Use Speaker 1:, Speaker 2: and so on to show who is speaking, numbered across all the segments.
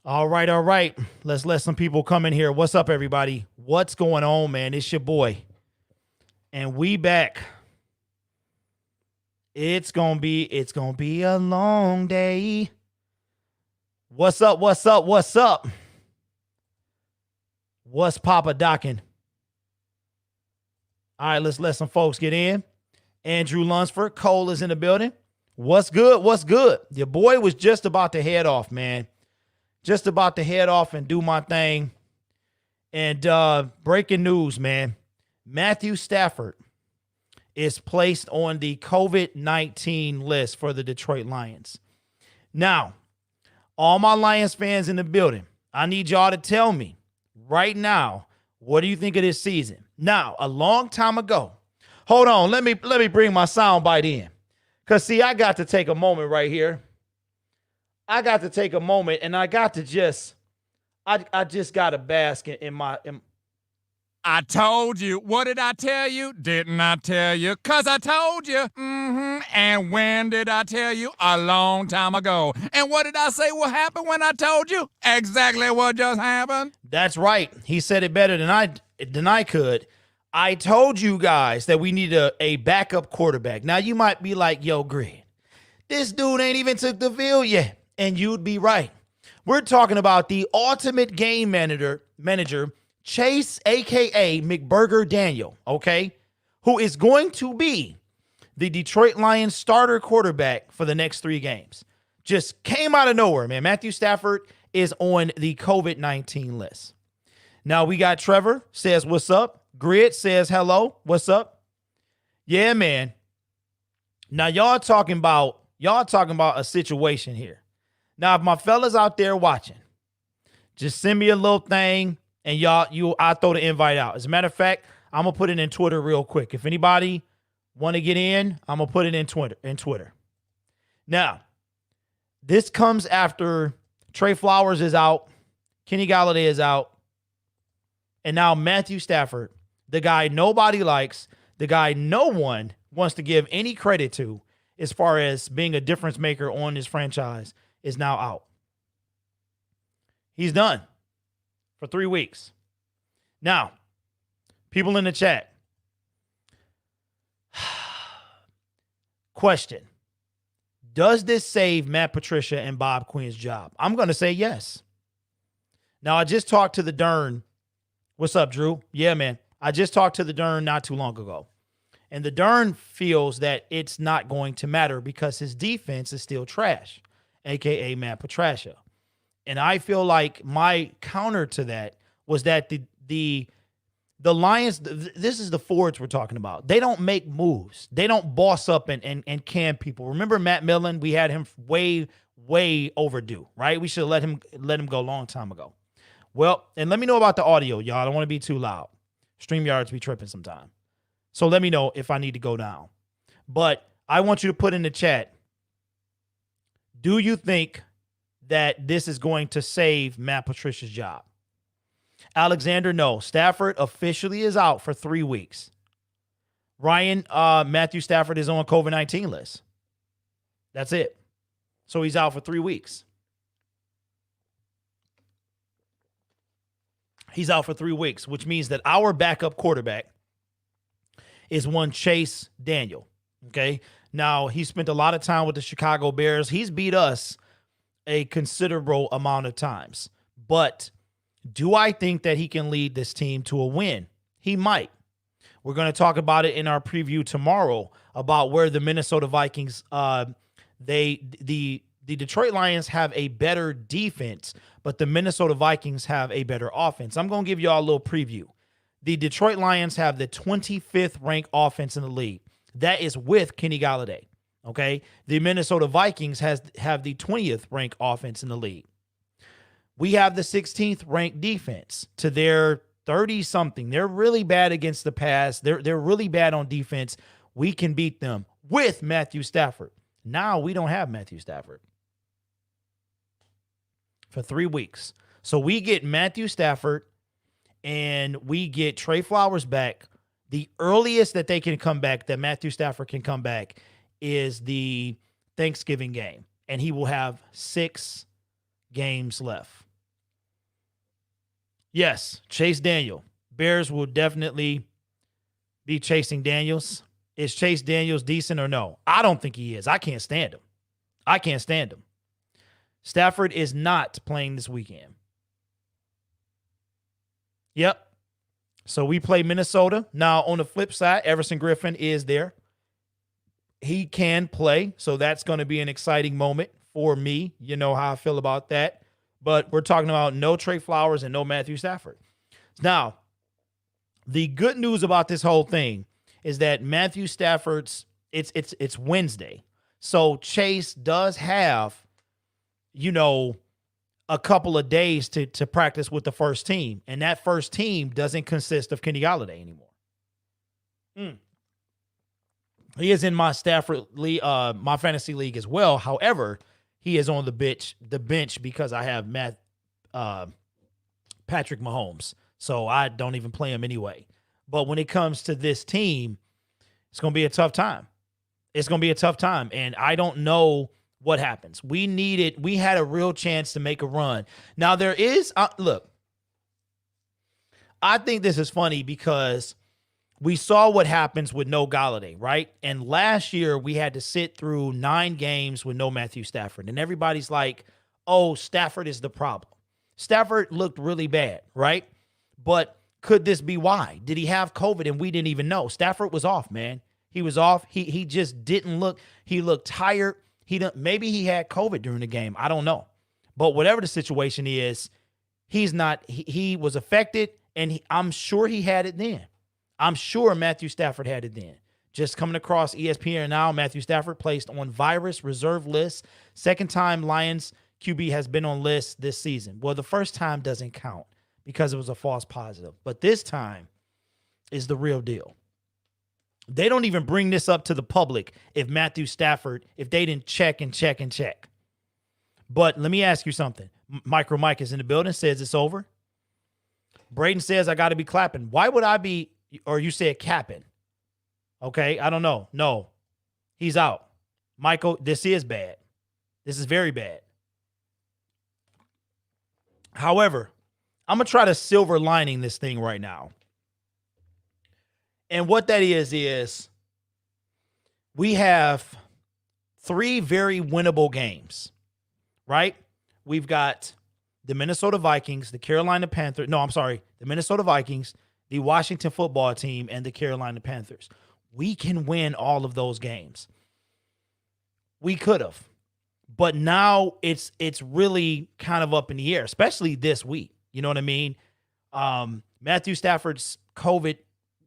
Speaker 1: All right, all right. Let's let some people come in here. What's up, everybody? What's going on, man? It's your boy. And we back. It's gonna be a long day. What's up? What's up? What's up? What's Papa Docking? All right, let's let some folks get in. Andrew Lunsford, Cole is in the building. What's good? What's good? Your boy was just about to head off, man. Just about to head off and do my thing. And breaking news, man. Matthew Stafford is placed on the COVID-19 list for the Detroit Lions. Now, all my Lions fans in the building, I need y'all to tell me right now, what do you think of this season? Now, a long time ago, hold on, let me bring my soundbite in. Because, see, I got to take a moment right here. I got to take a moment, and I got to just, I just got to bask in my.
Speaker 2: I told you. What did I tell you? Didn't I tell you? 'Cause I told you. And when did I tell you? A long time ago. And what did I say will happen when I told you? Exactly what just happened.
Speaker 1: That's right. He said it better than I could. I told you guys that we need a backup quarterback. Now, you might be like, yo, Greg, this dude ain't even took the field yet. And you'd be right. We're talking about the ultimate game manager, Chase, a.k.a. McBurger Daniel, okay, who is going to be the Detroit Lions starter quarterback for the next 3 games. Just came out of nowhere, man. Matthew Stafford is on the COVID-19 list. Now, we got Trevor says, what's up? Grid says, hello, what's up? Yeah, man. Now, y'all talking about a situation here. Now, if my fellas out there watching, just send me a little thing, and I'll throw the invite out. As a matter of fact, I'm gonna put it in Twitter real quick. If anybody want to get in, I'm gonna put it in Twitter. Now, this comes after Trey Flowers is out, Kenny Galladay is out, and now Matthew Stafford, the guy nobody likes, the guy no one wants to give any credit to as far as being a difference maker on this franchise, is now out. He's done for 3 weeks. Now, people in the chat. Question. Does this save Matt Patricia and Bob Quinn's job? I'm going to say yes. Now, I just talked to the Dern. What's up, Drew? Yeah, man. I just talked to the Dern not too long ago. And the Dern feels that it's not going to matter because his defense is still trash, a.k.a. Matt Patricia. And I feel like my counter to that was that the Lions, this is the Fords we're talking about. They don't make moves. They don't boss up and can people. Remember Matt Millen? We had him way overdue, right? We should let him go a long time ago. Well, and let me know about the audio, y'all. I don't want to be too loud. StreamYards be tripping sometime. So let me know if I need to go down. But I want you to put in the chat, do you think that this is going to save Matt Patricia's job? Alexander, no. Stafford officially is out for 3 weeks. Ryan, Matthew Stafford is on COVID-19 list. That's it. So he's out for 3 weeks. He's out for 3 weeks, which means that our backup quarterback is one Chase Daniel. Okay. Now, he spent a lot of time with the Chicago Bears. He's beat us a considerable amount of times. But do I think that he can lead this team to a win? He might. We're going to talk about it in our preview tomorrow about where the Minnesota Vikings, the Detroit Lions have a better defense, but the Minnesota Vikings have a better offense. I'm going to give y'all a little preview. The Detroit Lions have the 25th ranked offense in the league. That is with Kenny Galladay. Okay. The Minnesota Vikings have the 20th ranked offense in the league. We have the 16th ranked defense to their 30-something. They're really bad against the pass. They're really bad on defense. We can beat them with Matthew Stafford. Now we don't have Matthew Stafford for 3 weeks. So we get Matthew Stafford and we get Trey Flowers back. The earliest that they can come back, that Matthew Stafford can come back, is the Thanksgiving game. And he will have 6 games left. Yes, Chase Daniel. Bears will definitely be chasing Daniels. Is Chase Daniels decent or no? I don't think he is. I can't stand him. I can't stand him. Stafford is not playing this weekend. Yep. So we play Minnesota. Now, on the flip side, Everson Griffin is there. He can play, so that's going to be an exciting moment for me. You know how I feel about that. But we're talking about no Trey Flowers and no Matthew Stafford. Now, the good news about this whole thing is that Matthew Stafford's it's Wednesday. So Chase does have, a couple of days to practice with the first team. And that first team doesn't consist of Kenny Golladay anymore. He is in my Stafford league, my fantasy league as well. However, he is on the bench because I have Patrick Mahomes. So I don't even play him anyway. But when it comes to this team, it's going to be a tough time. It's going to be a tough time. And I don't know what happens. We had a real chance to make a run. Now there is, look, I think this is funny because we saw what happens with no Golladay, right? And last year we had to sit through 9 games with no Matthew Stafford. And everybody's like, oh, Stafford is the problem. Stafford looked really bad, right? But could this be why? Did he have COVID and we didn't even know? Stafford was off, man. He was off. He just didn't look. He looked tired. Maybe he had COVID during the game. I don't know. But whatever the situation is, he's not. He was affected, and I'm sure he had it then. I'm sure Matthew Stafford had it then. Just coming across ESPN now, Matthew Stafford placed on virus reserve list. Second time Lions QB has been on list this season. Well, the first time doesn't count because it was a false positive. But this time is the real deal. They don't even bring this up to the public if they didn't check and check and check. But let me ask you something. Micro Mike is in the building, says it's over. Braden says I got to be clapping. Why would I be, or you said capping? Okay, I don't know. No, he's out. Michael, this is bad. This is very bad. However, I'm going to try to silver lining this thing right now. And what that is we have 3 very winnable games, right? We've got the Minnesota Vikings, the Carolina Panthers. No, I'm sorry. The Minnesota Vikings, the Washington football team, and the Carolina Panthers. We can win all of those games. We could have. But now it's really kind of up in the air, especially this week. You know what I mean? Matthew Stafford's COVID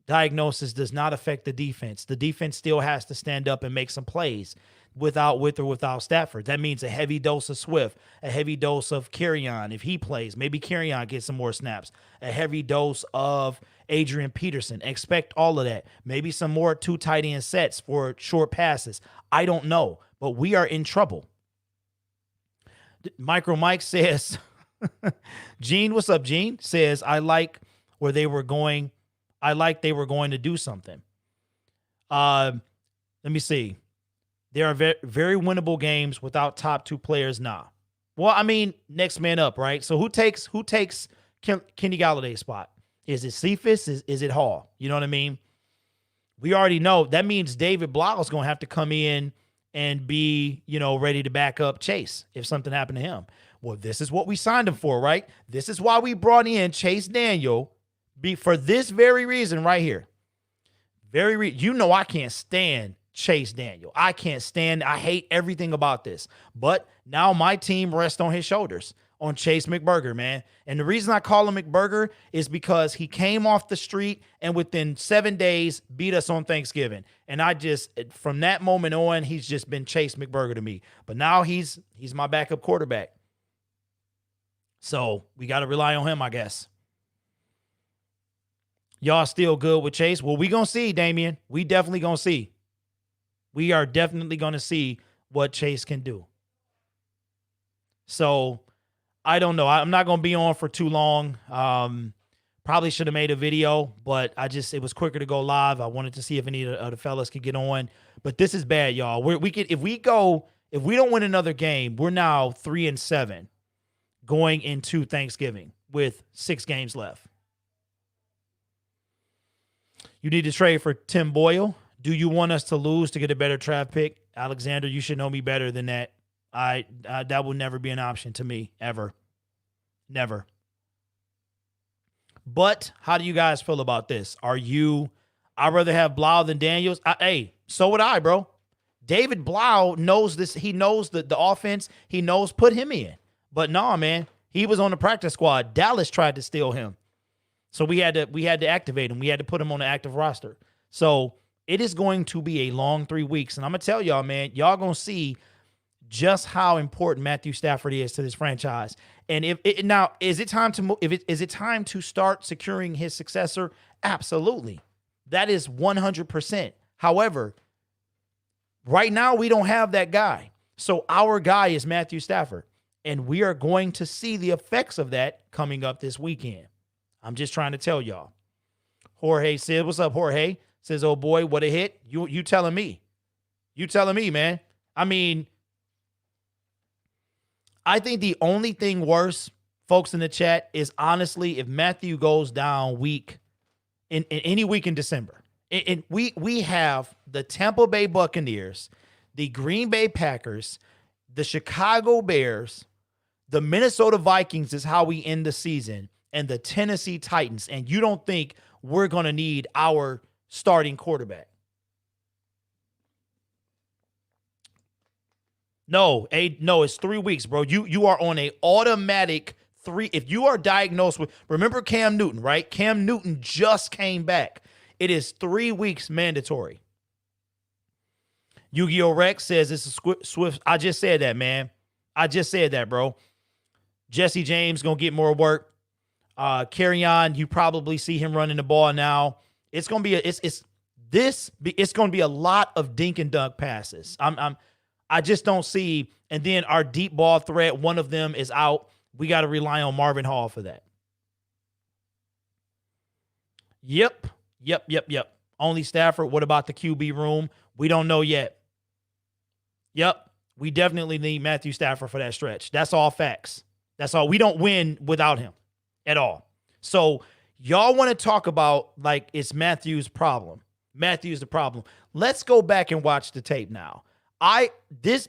Speaker 1: diagnosis does not affect the defense. The defense still has to stand up and make some plays with or without Stafford. That means a heavy dose of Swift, a heavy dose of Kerryon if he plays. Maybe Kerryon gets some more snaps. A heavy dose of Adrian Peterson. Expect all of that. Maybe some more 2 tight end sets for short passes. I don't know, but we are in trouble. Micro Mike says, Gene, what's up, Gene? Says, I like they were going to do something. Let me see. There are very winnable games without top 2 players now. Well, I mean, next man up, right? So who takes Kenny Galladay's spot? Is it Cephas? Is it Hall? You know what I mean? We already know. That means David Blau is going to have to come in and be, ready to back up Chase if something happened to him. Well, this is what we signed him for, right? This is why we brought in Chase Daniel for this very reason right here. I can't stand Chase Daniel. I hate everything about this. But now my team rests on his shoulders, on Chase McBurger, man. And the reason I call him McBurger is because he came off the street and within 7 days beat us on Thanksgiving. And from that moment on, he's just been Chase McBurger to me. But now he's my backup quarterback. So we got to rely on him, I guess. Y'all still good with Chase? Well, we going to see, Damian. We definitely going to see. We are definitely going to see what Chase can do. So, I don't know. I'm not going to be on for too long. Probably should have made a video, but it was quicker to go live. I wanted to see if any of the fellas could get on. But this is bad, y'all. If we don't win another game, we're now 3-7 going into Thanksgiving. with 6 games left. You need to trade for Tim Boyle. Do you want us to lose to get a better draft pick? Alexander, you should know me better than that. That will never be an option to me, ever. Never. But how do you guys feel about this? I'd rather have Blau than Daniels. Hey, so would I, bro. David Blau knows this. He knows the offense. He knows put him in. But nah, man. He was on the practice squad. Dallas tried to steal him. So we had to activate him. We had to put him on the active roster. So it is going to be a long 3 weeks. And I'm going to tell y'all, man, y'all going to see just how important Matthew Stafford is to this franchise. And is it time to start securing his successor? Absolutely. That is 100%. However, right now we don't have that guy. So our guy is Matthew Stafford. And we are going to see the effects of that coming up this weekend. I'm just trying to tell y'all. Jorge said, what's up, Jorge? Says, oh boy, what a hit. You telling me. You telling me, man. I mean, I think the only thing worse, folks in the chat, is honestly if Matthew goes down in any week in December. And we have the Tampa Bay Buccaneers, the Green Bay Packers, the Chicago Bears, the Minnesota Vikings is how we end the season, and the Tennessee Titans. And you don't think we're going to need our starting quarterback? No, it's 3 weeks, bro. You are on a automatic 3. If you are diagnosed with, remember Cam Newton, right? Cam Newton just came back. It is 3 weeks mandatory. Yu-Gi-Oh! Rex says it's a swift. I just said that, man. I just said that, bro. Jesse James going to get more work. Carry on. You probably see him running the ball now. It's going to be it's going to be a lot of dink and dunk passes. I just don't see. And then our deep ball threat, one of them is out. We got to rely on Marvin Hall for that. Yep. Only Stafford. What about the QB room? We don't know yet. Yep. We definitely need Matthew Stafford for that stretch. That's all facts. That's all. We don't win without him at all. So y'all want to talk about like it's Matthew's problem. Matthew's the problem. Let's go back and watch the tape now.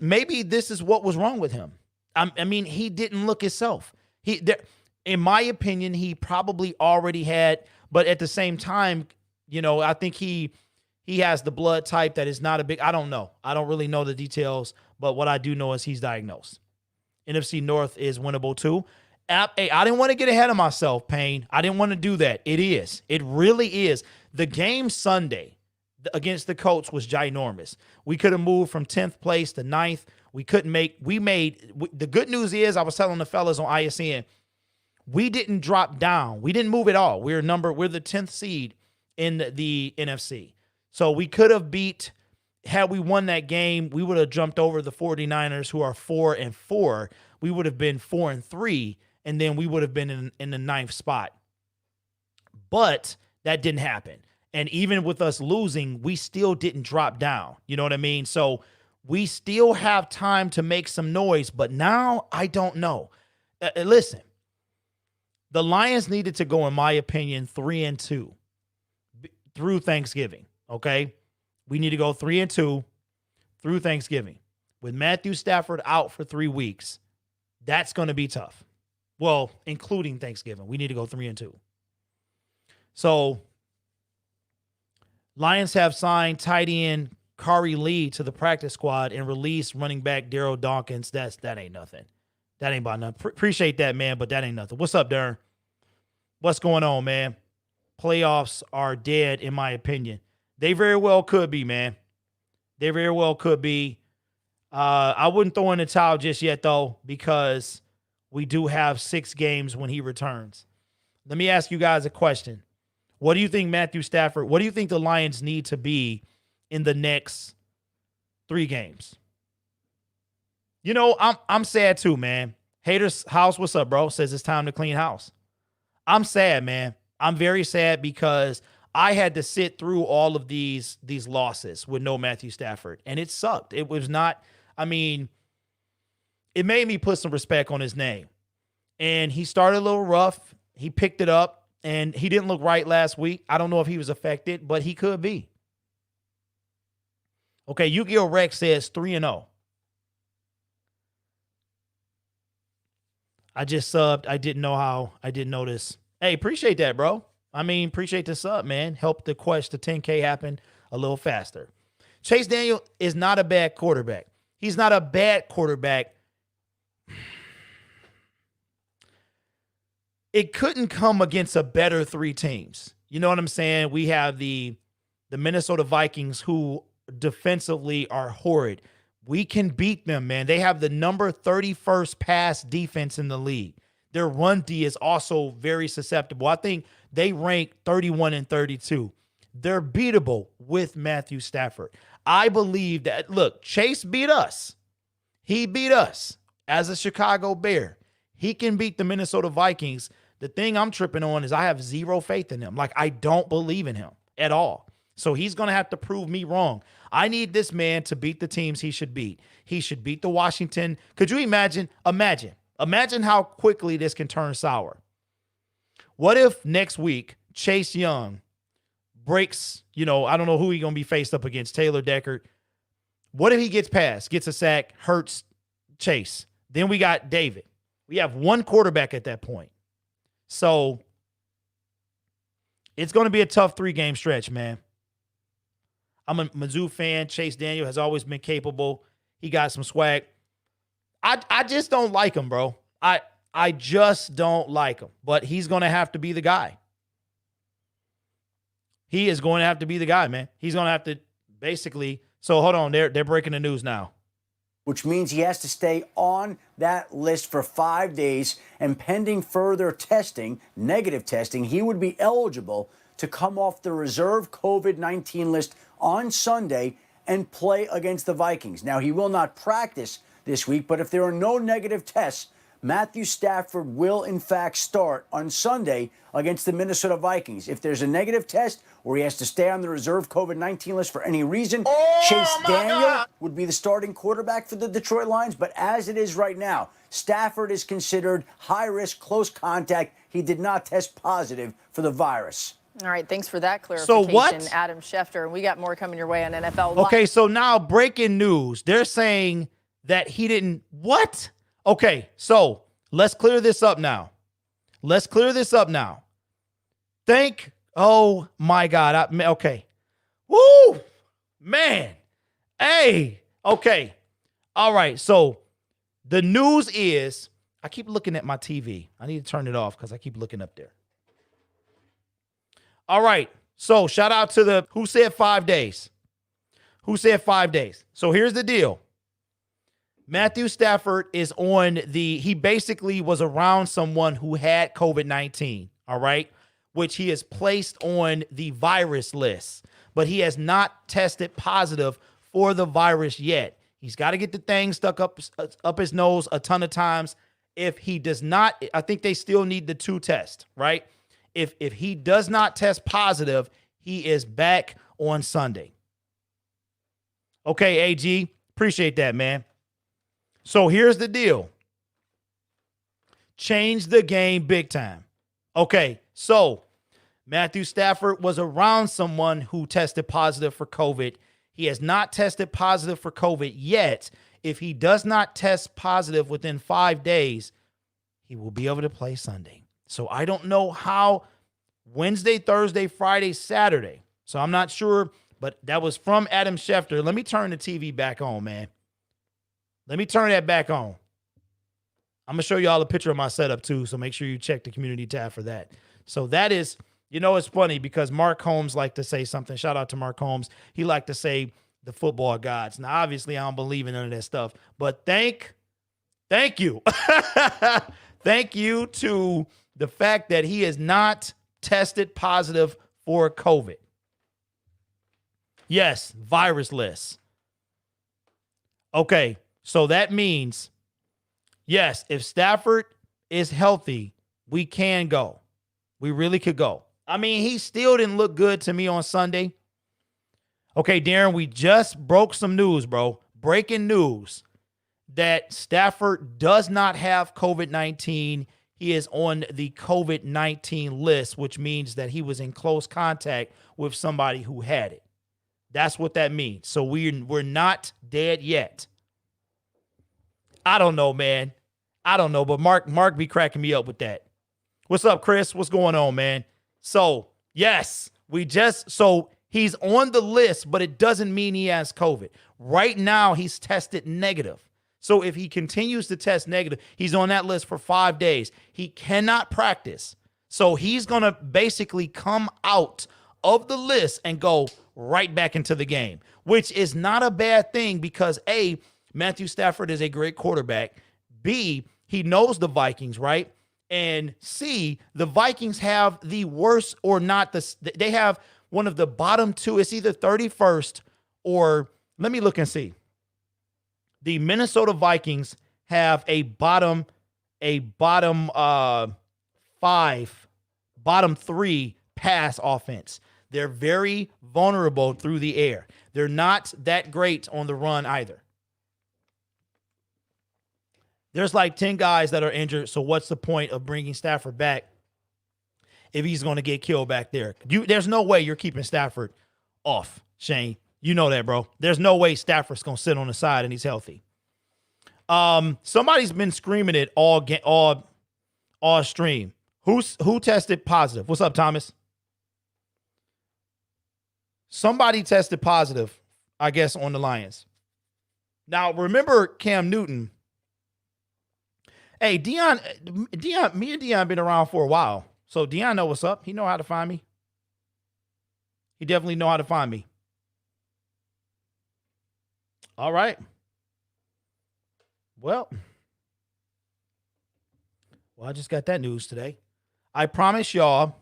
Speaker 1: Maybe this is what was wrong with him. I mean, he didn't look himself. In my opinion, he probably already had, but at the same time, I think he has the blood type that is not a big, I don't know. I don't really know the details, but what I do know is he's diagnosed. NFC North is winnable too. Hey, I didn't want to get ahead of myself, Payne. I didn't want to do that. It is. It really is. The game Sunday against the Colts was ginormous. We could have moved from 10th place to 9th. The good news is, I was telling the fellas on ISN, we didn't drop down. We didn't move at all. We're the 10th seed in the NFC. So we could have had we won that game, we would have jumped over the 49ers, who are 4-4. We would have been 4-3, and then we would have been in the 9th spot. But that didn't happen. And even with us losing, we still didn't drop down. You know what I mean? So we still have time to make some noise, but now I don't know. Listen, the Lions needed to go, in my opinion, 3-2 through Thanksgiving, okay? We need to go 3-2 through Thanksgiving. With Matthew Stafford out for 3 weeks, that's going to be tough. Well, including Thanksgiving. We need to go 3-2. So Lions have signed tight end Kari Lee to the practice squad and released running back Daryl Dawkins. That ain't nothing. That ain't about nothing. Appreciate that, man, but that ain't nothing. What's up, Darren? What's going on, man? Playoffs are dead, in my opinion. They very well could be, man. They very well could be. I wouldn't throw in the towel just yet, though, because we do have 6 games when he returns. Let me ask you guys a question. What do you think Matthew Stafford, what do you think the Lions need to be in the next 3 games? I'm sad too, man. Haters House, what's up, bro? Says it's time to clean house. I'm sad, man. I'm very sad because I had to sit through all of these losses with no Matthew Stafford, and it sucked. It was not, it made me put some respect on his name. And he started a little rough. He picked it up, and he didn't look right last week. I don't know if he was affected, but he could be. Okay, Yu-Gi-Oh! Rex says 3-0. I just subbed. I didn't know this. Hey, appreciate that, bro. I mean, appreciate the sub, man. Help the quest to 10K happen a little faster. Chase Daniel is not a bad quarterback. He's not a bad quarterback. It couldn't come against a better 3 teams. You know what I'm saying? We have the Minnesota Vikings, who defensively are horrid. We can beat them, man. They have the number 31st pass defense in the league. Their run D is also very susceptible. I think they rank 31 and 32. They're beatable with Matthew Stafford. I believe that, look, Chase beat us. He beat us as a Chicago Bear. He can beat the Minnesota Vikings. The thing I'm tripping on is I have zero faith in him. Like, I don't believe in him at all. So he's going to have to prove me wrong. I need this man to beat the teams he should beat. He should beat the Washington. Could you imagine how quickly this can turn sour? What if next week Chase Young breaks, I don't know who he's going to be faced up against, Taylor Deckard. What if he gets past, gets a sack, hurts Chase? Then we got David. We have one quarterback at that point. So it's going to be a tough 3-game stretch, man. I'm a Mizzou fan. Chase Daniel has always been capable. He got some swag. I just don't like him, bro. I just don't like him. But he's going to have to be the guy. He is going to have to be the guy, man. He's going to have to basically. So hold on. They're breaking the news now.
Speaker 3: Which means he has to stay on that list for 5 days, and pending further testing, negative testing, he would be eligible to come off the reserve COVID-19 list on Sunday and play against the Vikings. Now, he will not practice this week, but if there are no negative tests, Matthew Stafford will, in fact, start on Sunday against the Minnesota Vikings. If there's a negative test or he has to stay on the reserve COVID-19 list for any reason, Chase Daniel would be the starting quarterback for the Detroit Lions. But as it is right now, Stafford is considered high-risk, close contact. He did not test positive for the virus.
Speaker 4: All right, thanks for that clarification,
Speaker 1: So what?
Speaker 4: Adam Schefter. And we got more coming your way on NFL.
Speaker 1: Okay, so now breaking news. They're saying that he didn't. What? Okay, so let's clear this up now. Oh my God. Okay. Woo, man. Hey. Okay. All right. So the news is, I keep looking at my TV. I need to turn it off because I keep looking up there. All right. So shout out to who said 5 days. So here's the deal. Matthew Stafford is he basically was around someone who had COVID-19, all right, which he is placed on the virus list, but he has not tested positive for the virus yet. He's got to get the thing stuck up his nose a ton of times. If he does not, I think they still need the 2 tests, right? If he does not test positive, he is back on Sunday. Okay, AG, appreciate that, man. So here's the deal. Change the game big time. Okay, so Matthew Stafford was around someone who tested positive for COVID. He has not tested positive for COVID yet. If he does not test positive within 5 days, he will be able to play Sunday. So I don't know how Wednesday, Thursday, Friday, Saturday. So I'm not sure, but that was from Adam Schefter. Let me turn the TV back on, man. Let me turn that back on. I'm going to show y'all a picture of my setup too, so make sure you check the community tab for that. So that is, it's funny because Mark Holmes liked to say something. Shout out to Mark Holmes. He liked to say the football gods. Now, obviously, I don't believe in none of that stuff, but thank you. Thank you to the fact that he is not tested positive for COVID. Yes, virusless. Okay. So that means, yes, if Stafford is healthy, we can go. We really could go. I mean, he still didn't look good to me on Sunday. Okay, Darren, we just broke some news, bro. Breaking news that Stafford does not have COVID-19. he is on the COVID-19 list, which means that he was in close contact with somebody who had it. That's what that means. So we're not dead yet. I don't know, man. I don't know, but Mark be cracking me up with that. What's up, Chris? What's going on, man? So, yes, so he's on the list, but it doesn't mean he has COVID. Right now, he's tested negative. So if he continues to test negative, he's on that list for 5 days. He cannot practice. So he's going to basically come out of the list and go right back into the game, which is not a bad thing because A, Matthew Stafford is a great quarterback. B, he knows the Vikings, right? And C, the Vikings have the worst or not they have one of the bottom two. It's either 31st or let me look and see. The Minnesota Vikings have a bottom three pass offense. They're very vulnerable through the air. They're not that great on the run either. There's like 10 guys that are injured, so what's the point of bringing Stafford back if he's going to get killed back there? There's no way you're keeping Stafford off, Shane. You know that, bro. There's no way Stafford's going to sit on the side and he's healthy. Somebody's been screaming it all stream. Who tested positive? What's up, Thomas? Somebody tested positive, I guess, on the Lions. Now, remember Cam Newton. Hey, Dion, me and Dion been around for a while. So Dion know what's up. He know how to find me. He definitely know how to find me. All right. Well, I just got that news today. I promise y'all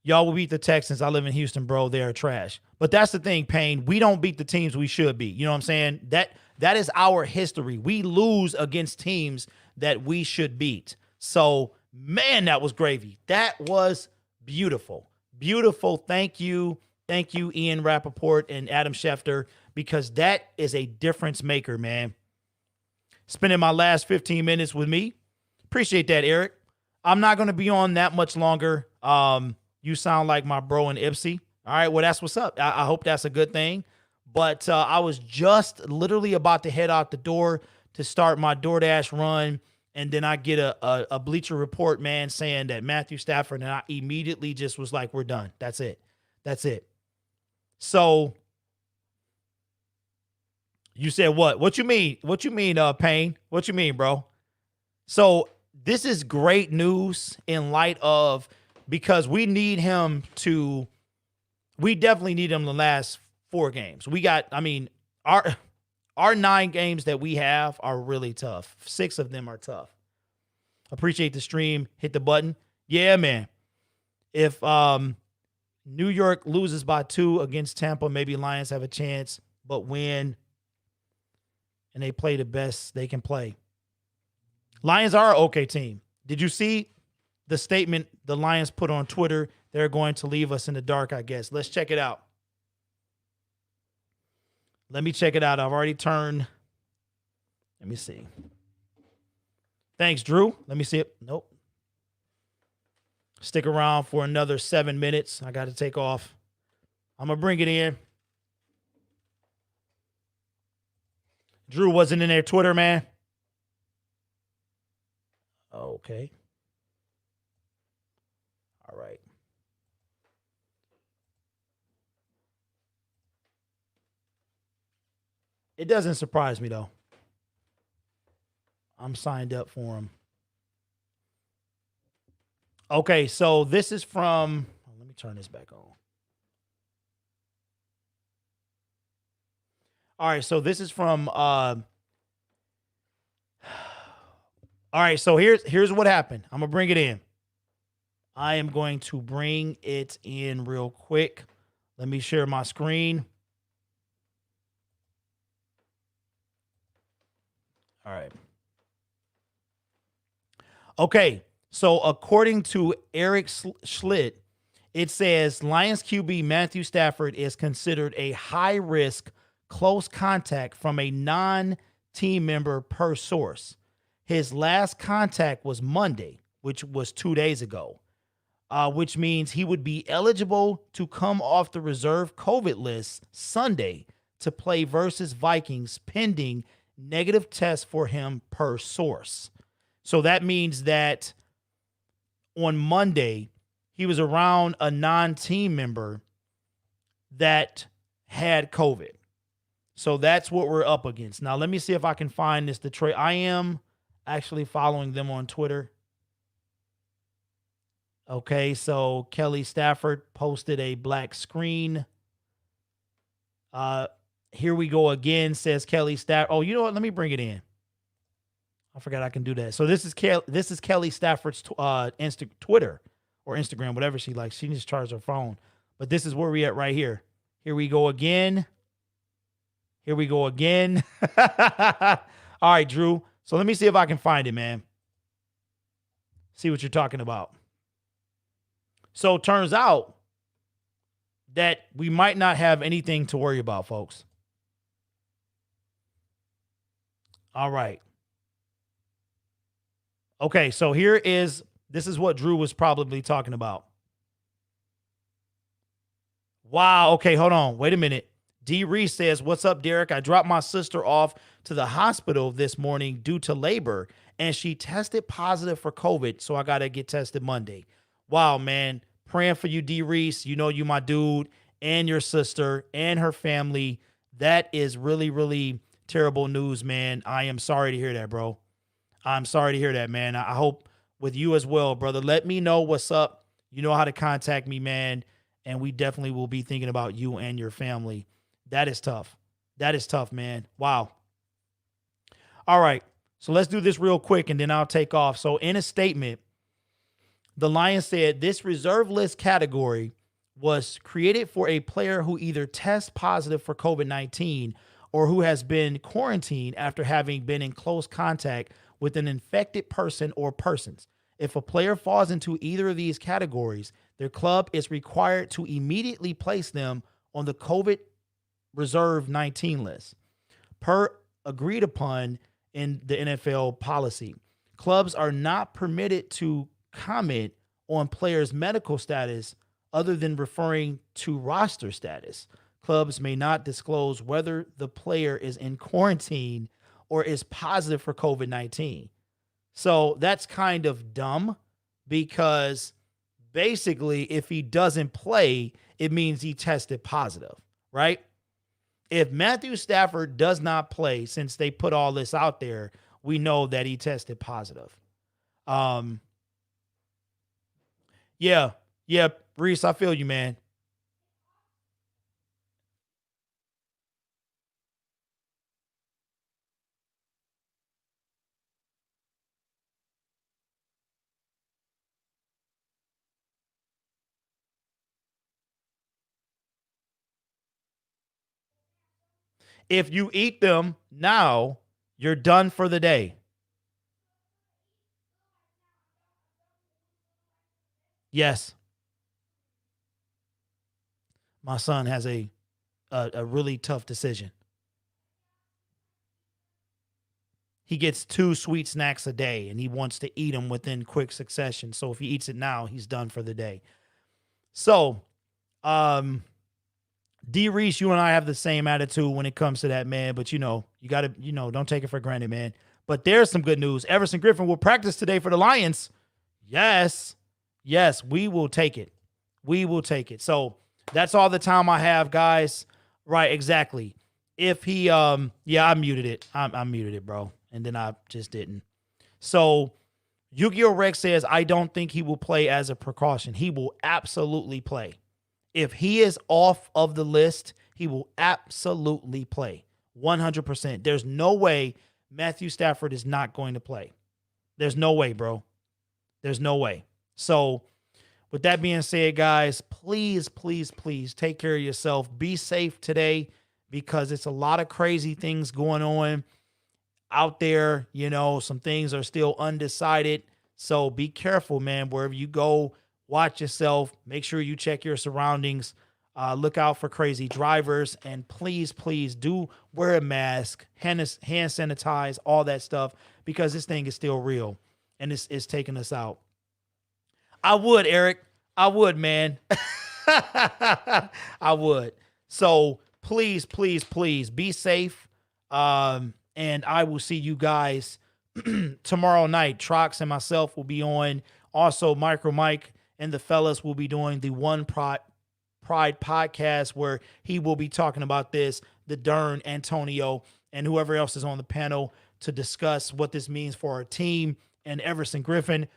Speaker 1: will beat the Texans. I live in Houston, bro. They're trash. But that's the thing, Payne. We don't beat the teams we should beat. You know what I'm saying? That is our history. We lose against teams that we should beat. So, man, that was gravy. That was beautiful. Beautiful. Thank you. Thank you, Ian Rappaport and Adam Schefter, because that is a difference maker, man. Spending my last 15 minutes with me. Appreciate that, Eric. I'm not going to be on that much longer. You sound like my bro in Ipsy. All right, well, that's what's up. I hope that's a good thing. But I was just literally about to head out the door to start my DoorDash run, and then I get a Bleacher Report, man, saying that Matthew Stafford, and I immediately just was like, we're done. That's it. That's it. So you said what? What you mean? What you mean, Payne? What you mean, bro? So this is great news in light of, because we need him to, we definitely need him the last 4 games. We got, I mean, our 9 games that we have are really tough. 6 of them are tough. Appreciate the stream. Hit the button. Yeah, man. If New York loses by 2 against Tampa, maybe Lions have a chance, but win and they play the best they can play. Lions are an okay team. Did you see the statement the Lions put on Twitter? They're going to leave us in the dark, I guess. Let's check it out. Let me check it out. I've already turned. Let me see. Thanks, Drew. Let me see it. Nope. Stick around for another 7 minutes. I got to take off. I'm going to bring it in. Drew wasn't in their Twitter, man. Okay. All right. It doesn't surprise me, though. I'm signed up for him. Okay, so this is from, let me turn this back on. All right, so this is from, all right, so here's what happened. I'm going to bring it in. I am going to bring it in real quick. Let me share my screen. All right. Okay, so according to Eric Schlitt, it says Lions QB Matthew Stafford is considered a high-risk close contact from a non-team member per source. His last contact was Monday, which was 2 days ago, which means he would be eligible to come off the reserve COVID list Sunday to play versus Vikings pending negative test for him per source. So that means that on Monday, he was around a non-team member that had COVID. So that's what we're up against. Now, let me see if I can find this Detroit. I am actually following them on Twitter. Okay, so Kelly Stafford posted a black screen. Here we go again, says Kelly Stafford. Oh, you know what? Let me bring it in. I forgot I can do that. So this is Kelly Stafford's Twitter or Instagram, whatever she likes. She just charges her phone. But this is where we at right here. Here we go again. Here we go again. All right, Drew. So let me see if I can find it, man. See what you're talking about. So it turns out that we might not have anything to worry about, folks. All right. Okay, so this is what Drew was probably talking about. Wow. Okay, hold on. Wait a minute. D. Reese says, what's up, Derek? I dropped my sister off to the hospital this morning due to labor, and she tested positive for COVID, so I got to get tested Monday. Wow, man. Praying for you, D. Reese. You know you my dude, and your sister, and her family. That is really, really terrible news, man. I am sorry to hear that, bro. I'm sorry to hear that, man. I hope with you as well, brother. Let me know what's up. You know how to contact me, man. And we definitely will be thinking about you and your family. That is tough. That is tough, man. Wow. All right. So let's do this real quick and then I'll take off. So in a statement, the Lions said this reserve list category was created for a player who either tests positive for COVID-19 or who has been quarantined after having been in close contact with an infected person or persons. If a player falls into either of these categories, their club is required to immediately place them on the COVID Reserve 19 list. Per agreed upon in the NFL policy, clubs are not permitted to comment on players' medical status other than referring to roster status. Clubs may not disclose whether the player is in quarantine or is positive for COVID-19. So that's kind of dumb because basically if he doesn't play, it means he tested positive, right? If Matthew Stafford does not play, since they put all this out there, we know that he tested positive. Yeah, Reese, I feel you, man. If you eat them now, you're done for the day. Yes. My son has a really tough decision. He gets 2 sweet snacks a day and he wants to eat them within quick succession. So if he eats it now, he's done for the day. So, D. Reese, you and I have the same attitude when it comes to that, man. But, you got to, don't take it for granted, man. But there's some good news. Everson Griffin will practice today for the Lions. Yes, we will take it. We will take it. So that's all the time I have, guys. Right, exactly. If he, I muted it. I muted it, bro. And then I just didn't. So Yu-Gi-Oh! Rex says, I don't think he will play as a precaution. He will absolutely play. If he is off of the list, he will absolutely play. 100%. There's no way Matthew Stafford is not going to play. There's no way, bro. There's no way. So with that being said, guys, please, please, please take care of yourself. Be safe today because it's a lot of crazy things going on out there. Some things are still undecided. So be careful, man. Wherever you go, watch yourself. Make sure you check your surroundings. Look out for crazy drivers, and please, please do wear a mask, hand sanitize, all that stuff, because this thing is still real and it's taking us out. I would, Eric. I would, man. I would. So please, please, please be safe. And I will see you guys tomorrow night. Trox and myself will be on. Also, Micro Mike and the fellas will be doing the One Pride podcast, where he will be talking about this, the Dern, Antonio, and whoever else is on the panel to discuss what this means for our team, and Everson Griffin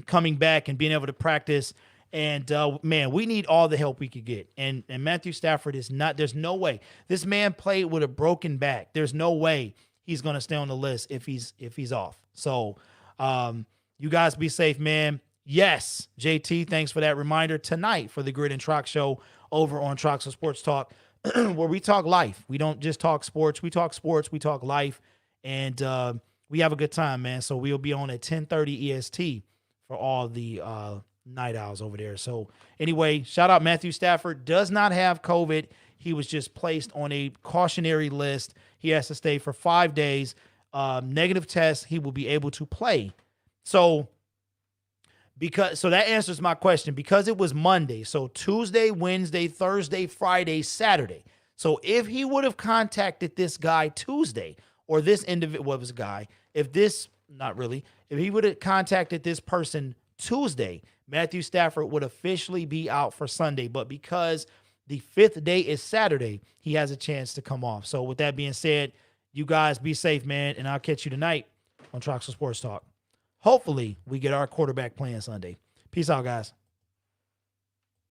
Speaker 1: coming back and being able to practice. And man, we need all the help we could get. And Matthew Stafford is not, there's no way. This man played with a broken back. There's no way he's going to stay on the list if he's off. So you guys be safe, man. Yes, JT, thanks for that reminder. Tonight for the Grid and Trox show over on Trox Sports Talk, where we talk life. We don't just talk sports. We talk sports. We talk life. And we have a good time, man. So we'll be on at 10:30 EST for all the night owls over there. So anyway, shout out Matthew Stafford. Does not have COVID. He was just placed on a cautionary list. He has to stay for 5 days. Negative test. He will be able to play. So that answers my question, because it was Monday. So Tuesday, Wednesday, Thursday, Friday, Saturday. So if he would have contacted this guy Tuesday, or this individual, what was a guy, if he would have contacted this person Tuesday, Matthew Stafford would officially be out for Sunday. But because the 5th day is Saturday, he has a chance to come off. So with that being said, you guys be safe, man. And I'll catch you tonight on Trox Sports Talk. Hopefully we get our quarterback playing Sunday. Peace out, guys.